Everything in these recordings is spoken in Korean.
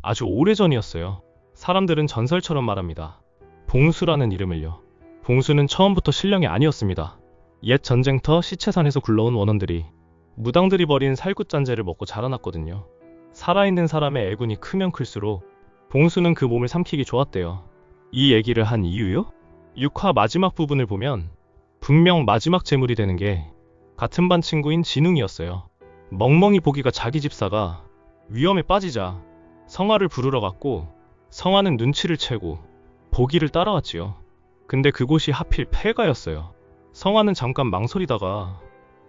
아주 오래전이었어요. 사람들은 전설처럼 말합니다. 봉수라는 이름을요. 봉수는 처음부터 신령이 아니었습니다. 옛 전쟁터 시체산에서 굴러온 원원들이 무당들이 버린 살굿잔재를 먹고 자라났거든요. 살아있는 사람의 애군이 크면 클수록 봉수는 그 몸을 삼키기 좋았대요. 이 얘기를 한 이유요? 6화 마지막 부분을 보면 분명 마지막 제물이 되는 게 같은 반 친구인 진웅이었어요. 멍멍이 보기가 자기 집사가 위험에 빠지자 성화를 부르러 갔고 성화는 눈치를 채고 보기를 따라왔지요. 근데 그곳이 하필 폐가였어요. 성화는 잠깐 망설이다가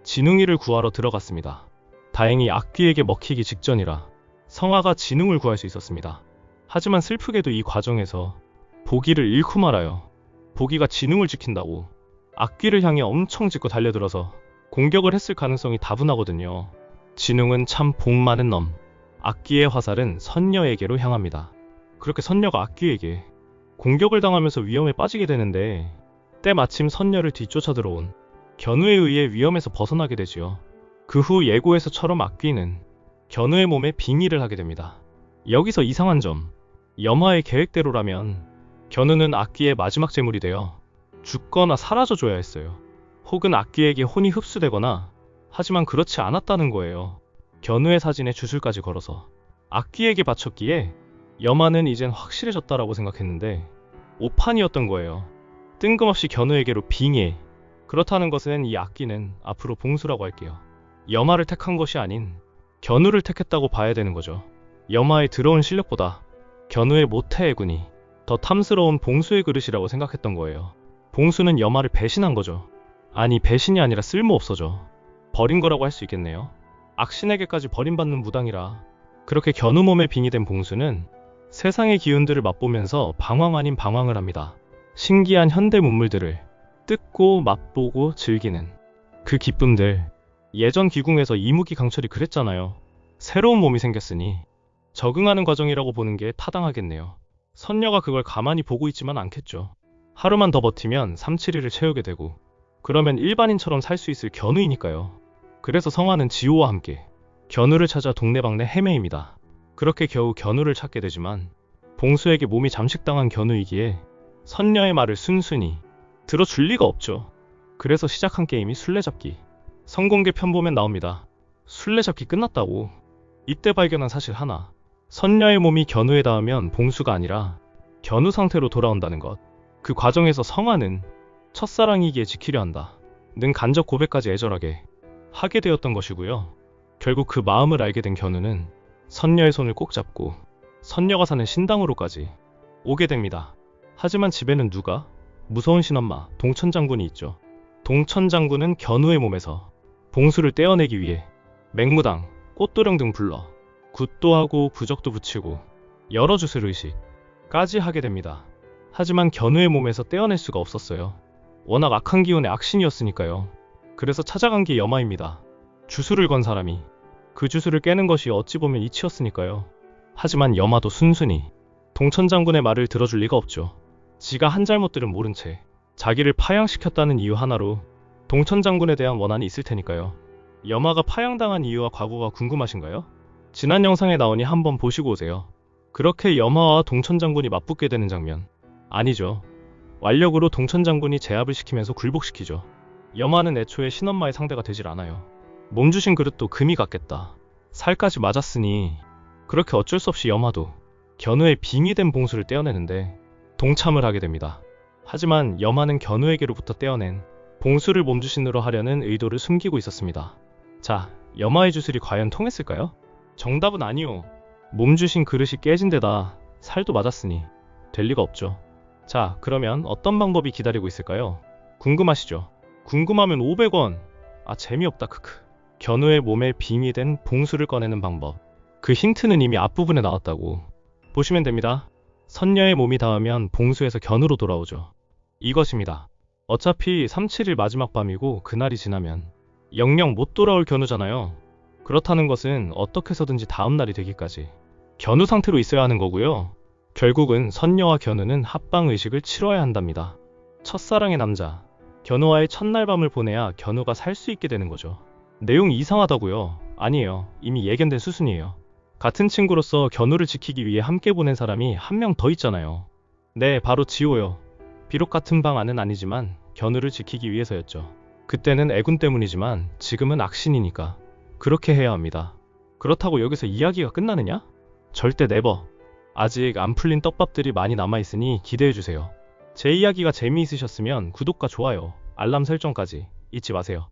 진웅이를 구하러 들어갔습니다. 다행히 악귀에게 먹히기 직전이라 성화가 진웅을 구할 수 있었습니다. 하지만 슬프게도 이 과정에서 보기를 잃고 말아요. 보기가 진웅을 지킨다고 악귀를 향해 엄청 짖고 달려들어서 공격을 했을 가능성이 다분하거든요. 진웅은 참 복 많은 놈. 악귀의 화살은 선녀에게로 향합니다. 그렇게 선녀가 악귀에게 공격을 당하면서 위험에 빠지게 되는데 때마침 선녀를 뒤쫓아 들어온 견우에 의해 위험에서 벗어나게 되지요. 그 후 예고에서처럼 악귀는 견우의 몸에 빙의를 하게 됩니다. 여기서 이상한 점, 염화의 계획대로라면 견우는 악귀의 마지막 제물이 되어 죽거나 사라져줘야 했어요. 혹은 악귀에게 혼이 흡수되거나, 하지만 그렇지 않았다는 거예요. 견우의 사진에 주술까지 걸어서 악귀에게 바쳤기에 염화는 이젠 확실해졌다라고 생각했는데 오판이었던 거예요. 뜬금없이 견우에게로 빙의. 그렇다는 것은 이 악귀는 앞으로 봉수라고 할게요. 염화를 택한 것이 아닌 견우를 택했다고 봐야 되는 거죠. 염화의 더러운 실력보다 견우의 모태 애군이 더 탐스러운 봉수의 그릇이라고 생각했던 거예요. 봉수는 염화를 배신한 거죠. 아니, 배신이 아니라 쓸모없어져. 버린 거라고 할 수 있겠네요. 악신에게까지 버림받는 무당이라. 그렇게 견우 몸에 빙의된 봉수는 세상의 기운들을 맛보면서 방황 아닌 방황을 합니다. 신기한 현대 문물들을 뜯고 맛보고 즐기는 그 기쁨들. 예전 기궁에서 이무기 강철이 그랬잖아요. 새로운 몸이 생겼으니 적응하는 과정이라고 보는 게 타당하겠네요. 선녀가 그걸 가만히 보고 있지만 않겠죠. 하루만 더 버티면 3-7일을 채우게 되고 그러면 일반인처럼 살 수 있을 견우이니까요. 그래서 성화는 지호와 함께 견우를 찾아 동네방네 헤매입니다. 그렇게 겨우 견우를 찾게 되지만 봉수에게 몸이 잠식당한 견우이기에 선녀의 말을 순순히 들어줄 리가 없죠. 그래서 시작한 게임이 술래잡기. 성공개 편보면 나옵니다. 술래잡기 끝났다고. 이때 발견한 사실 하나. 선녀의 몸이 견우에 닿으면 봉수가 아니라 견우 상태로 돌아온다는 것. 그 과정에서 성화는 첫사랑이기에 지키려 한다 는 간접 고백까지 애절하게 하게 되었던 것이고요. 결국 그 마음을 알게 된 견우는 선녀의 손을 꼭 잡고 선녀가 사는 신당으로까지 오게 됩니다. 하지만 집에는 누가? 무서운 신엄마 동천장군이 있죠. 동천장군은 견우의 몸에서 봉수를 떼어내기 위해 맹무당, 꽃도령 등 불러 굿도 하고 부적도 붙이고 여러 주술 의식까지 하게 됩니다. 하지만 견우의 몸에서 떼어낼 수가 없었어요. 워낙 악한 기운의 악신이었으니까요. 그래서 찾아간 게 염화입니다. 주술을 건 사람이 그 주술을 깨는 것이 어찌 보면 이치였으니까요. 하지만 염화도 순순히 동천장군의 말을 들어줄 리가 없죠. 지가 한 잘못들은 모른 채 자기를 파양시켰다는 이유 하나로 동천장군에 대한 원한이 있을 테니까요. 염화가 파양당한 이유와 과거가 궁금하신가요? 지난 영상에 나오니 한번 보시고 오세요. 그렇게 염화와 동천장군이 맞붙게 되는 장면. 아니죠. 완력으로 동천장군이 제압을 시키면서 굴복시키죠. 염화는 애초에 신엄마의 상대가 되질 않아요. 몸 주신 그릇도 금이 같겠다. 살까지 맞았으니 그렇게 어쩔 수 없이 염화도 견우의 빙의된 봉수를 떼어내는데 동참을 하게 됩니다. 하지만 염화는 견우에게로부터 떼어낸 봉수를 몸주신으로 하려는 의도를 숨기고 있었습니다. 자, 염화의 주술이 과연 통했을까요? 정답은 아니요. 몸주신 그릇이 깨진 데다 살도 맞았으니 될 리가 없죠. 자, 그러면 어떤 방법이 기다리고 있을까요? 궁금하시죠? 궁금하면 500원. 아, 재미없다 크크. 견우의 몸에 빙의된 봉수를 꺼내는 방법. 그 힌트는 이미 앞부분에 나왔다고 보시면 됩니다. 선녀의 몸이 닿으면 봉수에서 견우로 돌아오죠. 이것입니다. 어차피 3-7일 마지막 밤이고 그날이 지나면 영영 못 돌아올 견우잖아요. 그렇다는 것은 어떻게 해서든지 다음날이 되기까지 견우 상태로 있어야 하는 거고요. 결국은 선녀와 견우는 합방의식을 치러야 한답니다. 첫사랑의 남자 견우와의 첫날 밤을 보내야 견우가 살 수 있게 되는 거죠. 내용 이상하다고요? 아니에요. 이미 예견된 수순이에요. 같은 친구로서 견우를 지키기 위해 함께 보낸 사람이 한 명 더 있잖아요. 네, 바로 지호요. 비록 같은 방 안은 아니지만 견우를 지키기 위해서였죠. 그때는 애군 때문이지만 지금은 악신이니까 그렇게 해야 합니다. 그렇다고 여기서 이야기가 끝나느냐? 절대 네버. 아직 안 풀린 떡밥들이 많이 남아있으니 기대해주세요. 제 이야기가 재미있으셨으면 구독과 좋아요, 알람 설정까지 잊지 마세요.